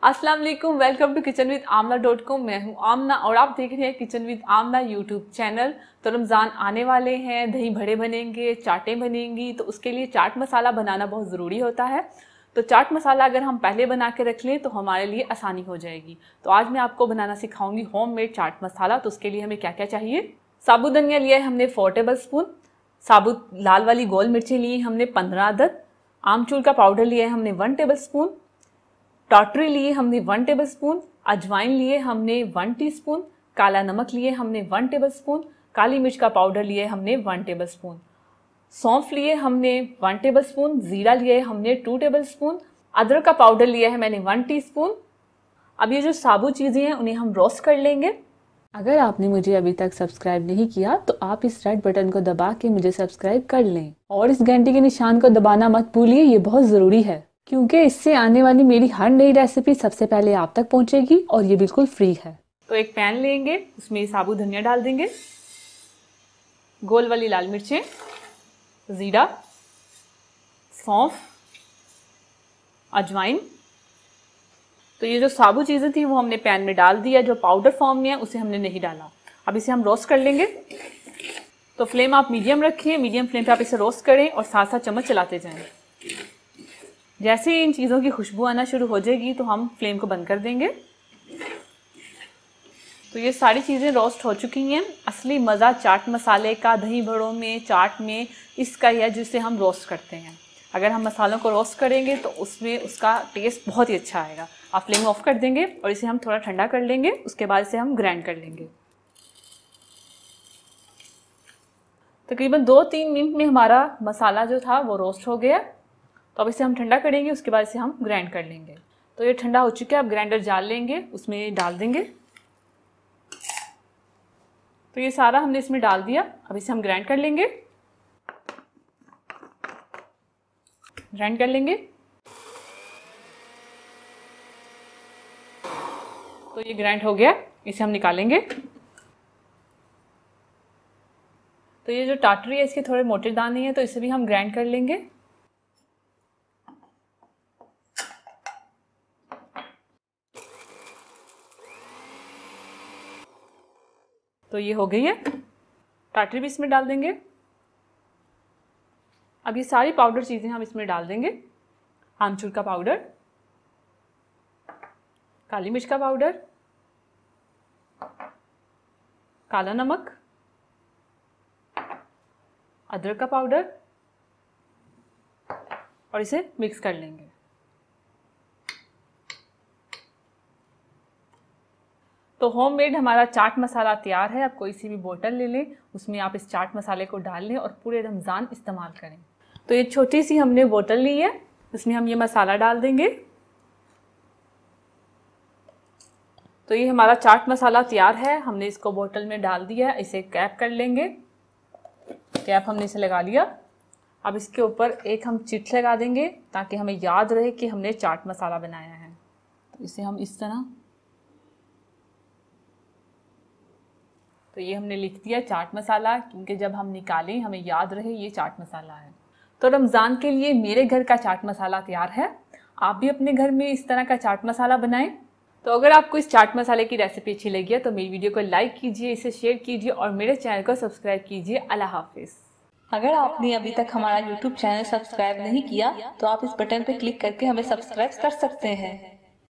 अस्सलाम वालेकुम, welcome to kitchenwithamna.com। मैं हूं आमना और आप देख रहे हैं kitchen with Aamna YouTube channel. तो रमज़ान आने वाले हैं, दही बड़े बनेंगे, चाटें बनेंगी, तो उसके लिए चाट मसाला बनाना बहुत ज़रूरी होता है। तो चाट मसाला अगर हम पहले बना के रख लें तो हमारे लिए आसानी हो जाएगी। तो आज मैं आपको बनाना सिखाऊंगी होममेड चाट मसाला। तो उसके लिए हमें क्या क्या चाहिए। साबुत धनिया लिया है हमने 4 टेबल स्पून, साबुत लाल वाली गोल मिर्चें ली हमने 15 अदद, आमचूर का पाउडर लिया है हमने 1 टेबल स्पून, टॉटरी लिए हमने 1 टेबल स्पून, अजवाइन लिए हमने 1 टीस्पून, काला नमक लिए हमने 1 टेबल स्पून, काली मिर्च का पाउडर लिए हमने 1 टेबल स्पून, सौंफ लिए हमने 1 टेबल स्पून, जीरा लिए हमने 2 टेबल स्पून, अदरक का पाउडर लिया है मैंने 1 टीस्पून। अब ये जो साबुत चीज़ें हैं उन्हें हम रोस्ट कर लेंगे। अगर आपने मुझे अभी तक सब्सक्राइब नहीं किया तो आप इस रेड बटन को दबा के मुझे सब्सक्राइब कर लें और इस घंटी के निशान को दबाना मत भूलिए, ये बहुत ज़रूरी है क्योंकि इससे आने वाली मेरी हर नई रेसिपी सबसे पहले आप तक पहुंचेगी और ये बिल्कुल फ्री है। तो एक पैन लेंगे, उसमें साबुत धनिया डाल देंगे, गोल वाली लाल मिर्चें, जीरा, सौंफ, अजवाइन। तो ये जो साबुत चीज़ें थी वो हमने पैन में डाल दिया, जो पाउडर फॉर्म में है उसे हमने नहीं डाला। अब इसे हम रोस्ट कर लेंगे। तो फ्लेम आप मीडियम रखिए, मीडियम फ्लेम पे आप इसे रोस्ट करें और साथ साथ चम्मच चलाते जाएं। जैसे ही इन चीज़ों की खुशबू आना शुरू हो जाएगी तो हम फ्लेम को बंद कर देंगे। तो ये सारी चीज़ें रोस्ट हो चुकी हैं। असली मज़ा चाट मसाले का दही बड़ों में, चाट में इसका ही है जिसे हम रोस्ट करते हैं। अगर हम मसालों को रोस्ट करेंगे तो उसमें उसका टेस्ट बहुत ही अच्छा आएगा। आप फ्लेम ऑफ कर देंगे और इसे हम थोड़ा ठंडा कर लेंगे, उसके बाद इसे हम ग्राइंड कर लेंगे। तकरीबन 2-3 मिनट में हमारा मसाला जो था वो रोस्ट हो गया। तो अब इसे हम ठंडा करेंगे, उसके बाद इसे हम ग्राइंड कर लेंगे। तो ये ठंडा हो चुका है, अब ग्राइंडर जार लेंगे, उसमें डाल देंगे। तो ये सारा हमने इसमें डाल दिया। अब इसे हम ग्राइंड कर लेंगे, ग्राइंड कर लेंगे। तो ये ग्राइंड हो गया, इसे हम निकालेंगे। तो ये जो टाटरी है इसके थोड़े मोटे दाने हैं, तो इसे भी हम ग्राइंड कर लेंगे। तो ये हो गई है, टाटरी भी इसमें डाल देंगे। अब ये सारी पाउडर चीज़ें हम इसमें डाल देंगे। आमचूर का पाउडर, काली मिर्च का पाउडर, काला नमक, अदरक का पाउडर और इसे मिक्स कर लेंगे। तो होममेड हमारा चाट मसाला तैयार है। आप कोई सी भी बोतल ले लें, उसमें आप इस चाट मसाले को डाल लें और पूरे रमज़ान इस्तेमाल करें। तो ये छोटी सी हमने बोतल ली है, इसमें हम ये मसाला डाल देंगे। तो ये हमारा चाट मसाला तैयार है, हमने इसको बोतल में डाल दिया। इसे कैप कर लेंगे, कैप हमने इसे लगा लिया। अब इसके ऊपर एक हम चिट लगा देंगे ताकि हमें याद रहे कि हमने चाट मसाला बनाया है। तो इसे हम इस तरह, तो ये हमने लिख दिया चाट मसाला, क्योंकि जब हम निकालें हमें याद रहे ये चाट मसाला है। तो रमज़ान के लिए मेरे घर का चाट मसाला तैयार है। आप भी अपने घर में इस तरह का चाट मसाला बनाएं। तो अगर आपको इस चाट मसाले की रेसिपी अच्छी लगी है तो मेरी वीडियो को लाइक कीजिए, इसे शेयर कीजिए और मेरे चैनल को सब्सक्राइब कीजिए। अल्लाह हाफिज़। अगर आपने अभी तक हमारा यूट्यूब चैनल सब्सक्राइब नहीं किया तो आप इस बटन पर क्लिक करके हमें सब्सक्राइब कर सकते हैं।